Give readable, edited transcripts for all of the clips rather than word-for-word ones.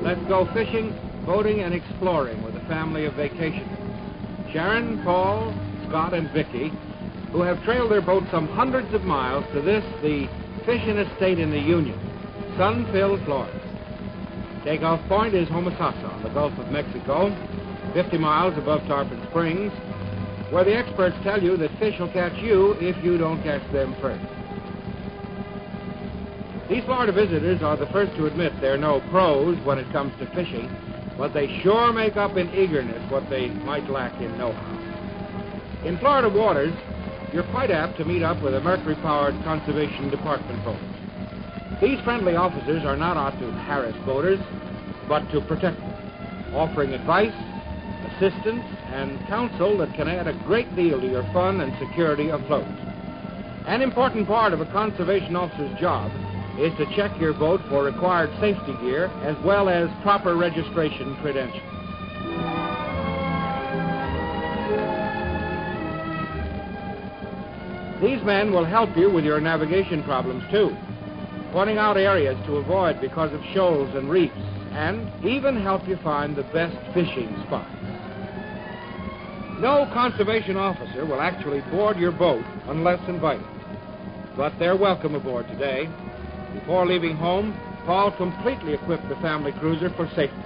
let's go fishing, boating, and exploring with a family of vacationers. Sharon, Paul, Scott, and Vicky, who have trailed their boat some hundreds of miles to this, the fishing estate in the Union, sun-filled Florida. Takeoff point is Homosassa on the Gulf of Mexico, 50 miles above Tarpon Springs, where the experts tell you that fish will catch you if you don't catch them first. These Florida visitors are the first to admit they're no pros when it comes to fishing, but they sure make up in eagerness what they might lack in know-how. In Florida waters, you're quite apt to meet up with a Mercury-powered Conservation Department boat. These friendly officers are not out to harass boaters, but to protect them, offering advice, assistance, and counsel that can add a great deal to your fun and security afloat. An important part of a conservation officer's job is to check your boat for required safety gear as well as proper registration credentials. These men will help you with your navigation problems, too, pointing out areas to avoid because of shoals and reefs, and even help you find the best fishing spots. No conservation officer will actually board your boat unless invited, but they're welcome aboard today. Before leaving home, Paul completely equipped the family cruiser for safety,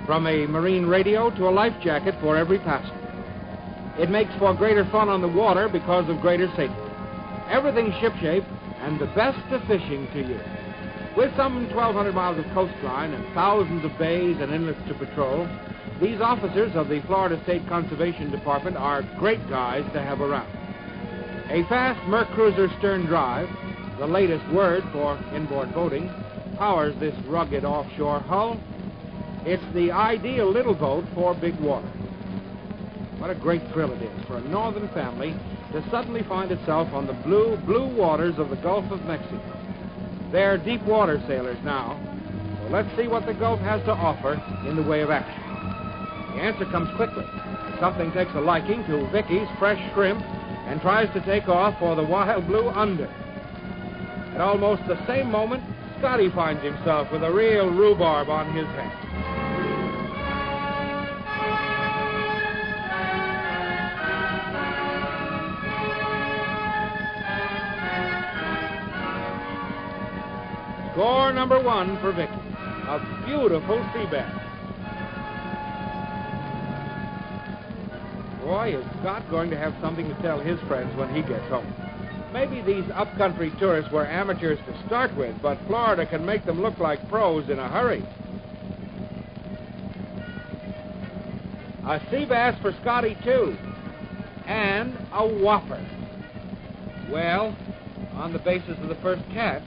from a marine radio to a life jacket for every passenger. It makes for greater fun on the water because of greater safety. Everything's shipshape and the best of fishing to you. With some 1,200 miles of coastline and thousands of bays and inlets to patrol, these officers of the Florida State Conservation Department are great guys to have around. A fast MerCruiser stern drive, the latest word for inboard boating, powers this rugged offshore hull. It's the ideal little boat for big water. What a great thrill it is for a northern family to suddenly find itself on the blue waters of the Gulf of Mexico. They're deep water sailors now, so let's see what the Gulf has to offer in the way of action. The answer comes quickly. Something takes a liking to Vicky's fresh shrimp and tries to take off for the wild blue under. At almost the same moment, Scotty finds himself with a real rhubarb on his head. Score number 1 for Vicky. A beautiful sea bass. Boy, is Scott going to have something to tell his friends when he gets home. Maybe these upcountry tourists were amateurs to start with, but Florida can make them look like pros in a hurry. A sea bass for Scotty, too. And a whopper. Well, on the basis of the first catch,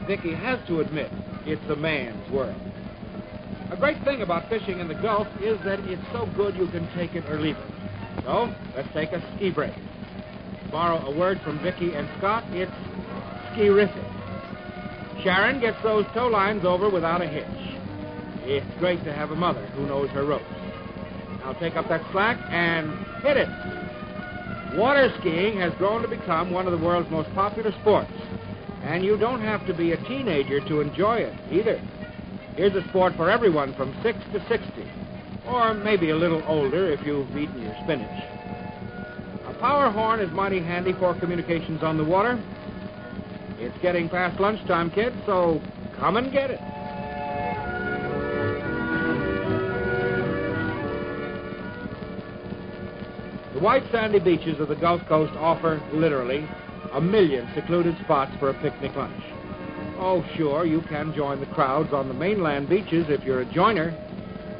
Vicky has to admit it's a man's world. A great thing about fishing in the Gulf is that it's so good you can take it or leave it. So, let's take a ski break. To borrow a word from Vicky and Scott, it's ski-rific. Sharon gets those tow lines over without a hitch. It's great to have a mother who knows her ropes. Now take up that slack and hit it. Water skiing has grown to become one of the world's most popular sports. And you don't have to be a teenager to enjoy it, either. Here's a sport for everyone from 6 to 60, or maybe a little older if you've eaten your spinach. A power horn is mighty handy for communications on the water. It's getting past lunchtime, kids, so come and get it. The white sandy beaches of the Gulf Coast offer, literally, a million secluded spots for a picnic lunch. Oh, sure, you can join the crowds on the mainland beaches if you're a joiner,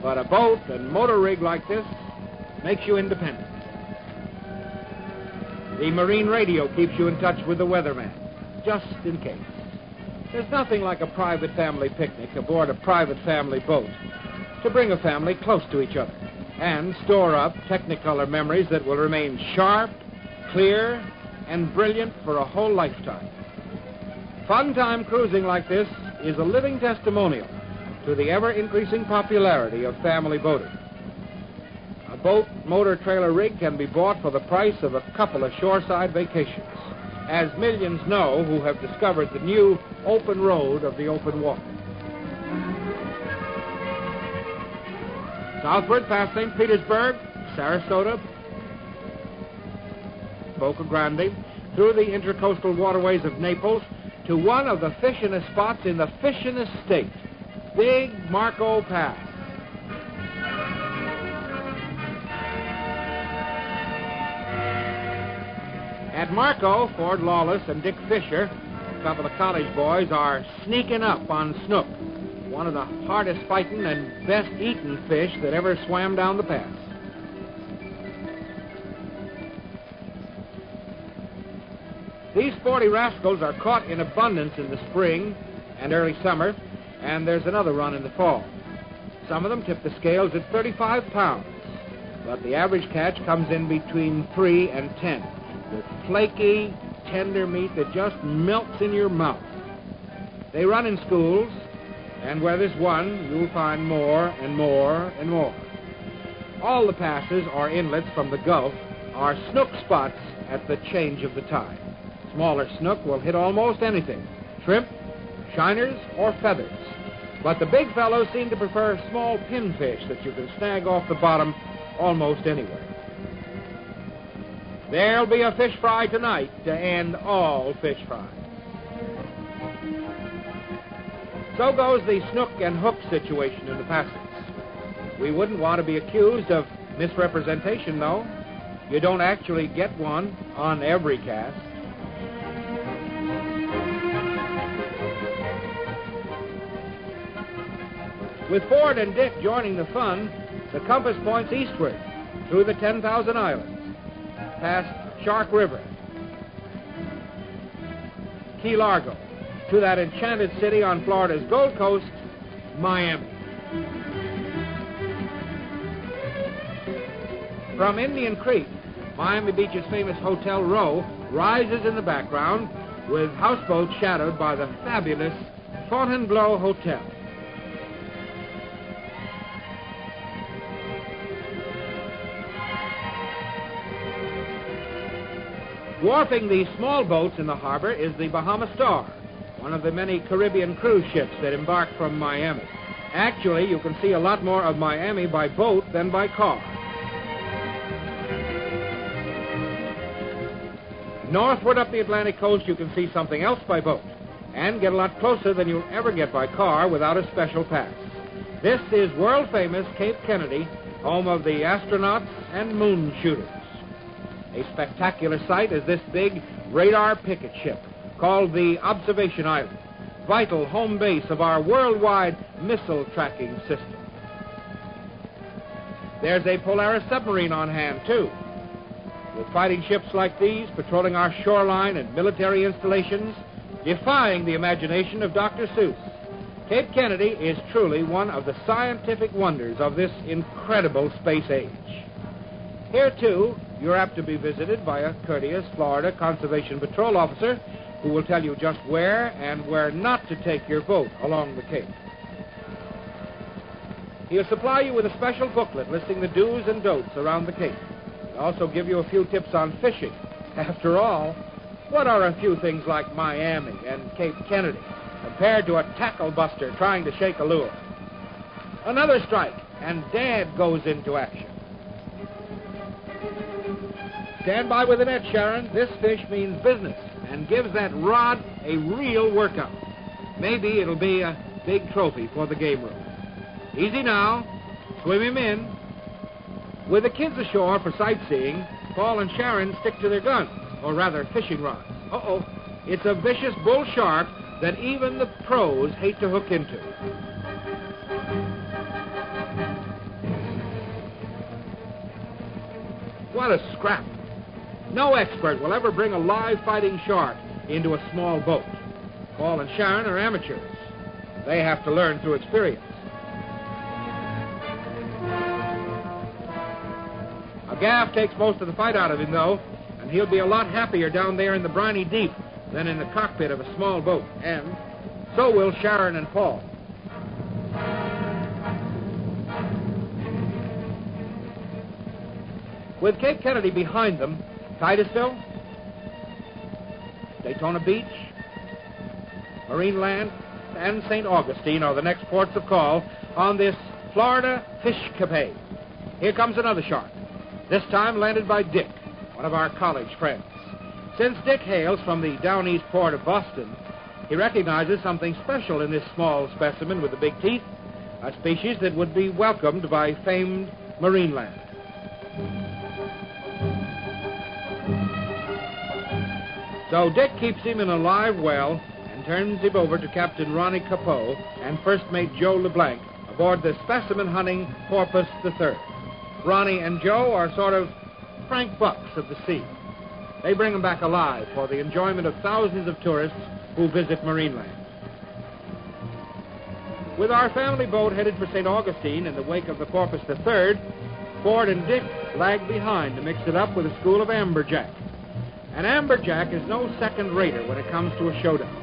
but a boat and motor rig like this makes you independent. The marine radio keeps you in touch with the weatherman, just in case. There's nothing like a private family picnic aboard a private family boat to bring a family close to each other and store up Technicolor memories that will remain sharp, clear, and brilliant for a whole lifetime. Fun time cruising like this is a living testimonial to the ever-increasing popularity of family boating. A boat motor trailer rig can be bought for the price of a couple of shoreside vacations, as millions know who have discovered the new open road of the open water. Southward past St. Petersburg, Sarasota, Boca Grande, through the intercoastal waterways of Naples, to one of the fishinest spots in the fishinest state, Big Marco Pass. At Marco, Ford Lawless and Dick Fisher, a couple of college boys, are sneaking up on snook, one of the hardest fighting and best eaten fish that ever swam down the pass. These sporty rascals are caught in abundance in the spring and early summer, and there's another run in the fall. Some of them tip the scales at 35 pounds, but the average catch comes in between 3 and 10, with flaky, tender meat that just melts in your mouth. They run in schools, and where there's one, you'll find more and more and more. All the passes or inlets from the Gulf are snook spots at the change of the tide. Smaller snook will hit almost anything, shrimp, shiners, or feathers. But the big fellows seem to prefer small pinfish that you can snag off the bottom almost anywhere. There'll be a fish fry tonight to end all fish fries. So goes the snook and hook situation in the passes. We wouldn't want to be accused of misrepresentation, though. You don't actually get one on every cast. With Ford and Dick joining the fun, the compass points eastward through the 10,000 islands, past Shark River, Key Largo, to that enchanted city on Florida's Gold Coast, Miami. From Indian Creek, Miami Beach's famous Hotel Row rises in the background, with houseboats shadowed by the fabulous Fontainebleau Hotel. Dwarfing the small boats in the harbor is the Bahama Star, one of the many Caribbean cruise ships that embark from Miami. Actually, you can see a lot more of Miami by boat than by car. Northward up the Atlantic coast, you can see something else by boat, and get a lot closer than you'll ever get by car without a special pass. This is world-famous Cape Kennedy, home of the astronauts and moon shooters. A spectacular sight is this big radar picket ship called the Observation Island, vital home base of our worldwide missile tracking system. There's a Polaris submarine on hand, too. With fighting ships like these patrolling our shoreline and military installations, defying the imagination of Dr. Seuss, Cape Kennedy is truly one of the scientific wonders of this incredible space age. Here, too, you're apt to be visited by a courteous Florida Conservation Patrol officer who will tell you just where and where not to take your boat along the Cape. He'll supply you with a special booklet listing the do's and don'ts around the Cape. He'll also give you a few tips on fishing. After all, what are a few things like Miami and Cape Kennedy compared to a tackle buster trying to shake a lure? Another strike, and Dad goes into action. Stand by with the net, Sharon. This fish means business and gives that rod a real workout. Maybe it'll be a big trophy for the game room. Easy now. Swim him in. With the kids ashore for sightseeing, Paul and Sharon stick to their guns, or rather fishing rods. Uh-oh. It's a vicious bull shark that even the pros hate to hook into. What a scrap. No expert will ever bring a live fighting shark into a small boat. Paul and Sharon are amateurs. They have to learn through experience. A gaff takes most of the fight out of him, though, and he'll be a lot happier down there in the briny deep than in the cockpit of a small boat. And so will Sharon and Paul. With Cape Kennedy behind them, Titusville, Daytona Beach, Marineland, and St. Augustine are the next ports of call on this Florida Fishcapade. Here comes another shark, this time landed by Dick, one of our college friends. Since Dick hails from the down east port of Boston, he recognizes something special in this small specimen with the big teeth, a species that would be welcomed by famed Marineland. So Dick keeps him in a live well and turns him over to Captain Ronnie Capot and First Mate Joe LeBlanc aboard the specimen-hunting Porpoise III. Ronnie and Joe are sort of Frank Bucks of the sea. They bring them back alive for the enjoyment of thousands of tourists who visit Marineland. With our family boat headed for St. Augustine in the wake of the Porpoise III, Ford and Dick lag behind to mix it up with a school of amberjack. An amberjack is no second-rater when it comes to a showdown.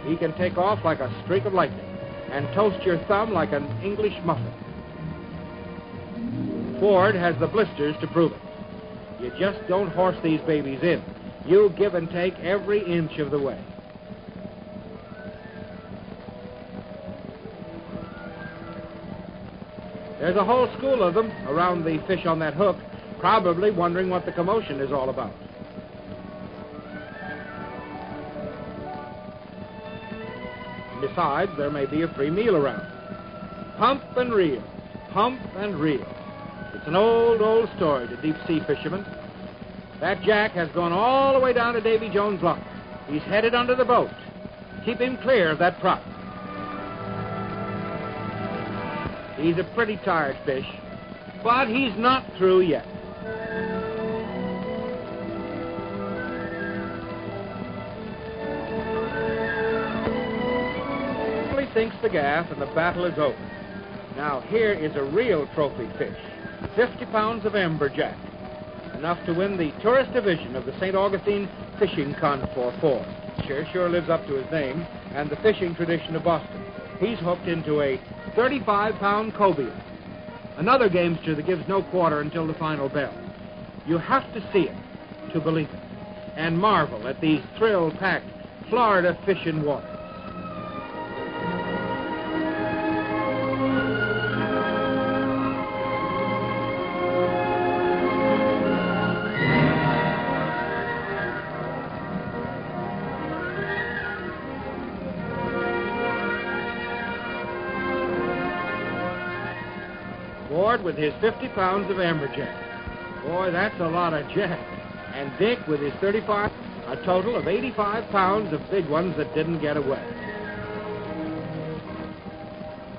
He can take off like a streak of lightning and toast your thumb like an English muffin. Ford has the blisters to prove it. You just don't horse these babies in. You give and take every inch of the way. There's a whole school of them around the fish on that hook, probably wondering what the commotion is all about. Besides, there may be a free meal around. Pump and reel, pump and reel. It's an old, old story to deep-sea fishermen. That jack has gone all the way down to Davy Jones' locker. He's headed under the boat. Keep him clear of that prop. He's a pretty tired fish, but he's not through yet. He sinks the gaff and the battle is over. Now here is a real trophy fish, 50 pounds of amberjack, enough to win the tourist division of the St. Augustine Fishing Con for Ford. Sure lives up to his name and the fishing tradition of Boston. He's hooked into a 35-pound cobia, another gamester that gives no quarter until the final bell. You have to see it to believe it, and marvel at these thrill-packed Florida fishing waters. Ford with his 50 pounds of amberjack. Boy, that's a lot of jack. And Dick with his 35, a total of 85 pounds of big ones that didn't get away.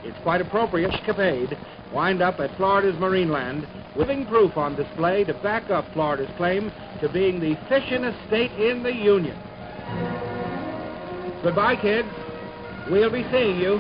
It's quite appropriate Fishcapade wind up at Florida's Marineland, living proof on display to back up Florida's claim to being the fishingest state in the Union. Goodbye, kids. We'll be seeing you.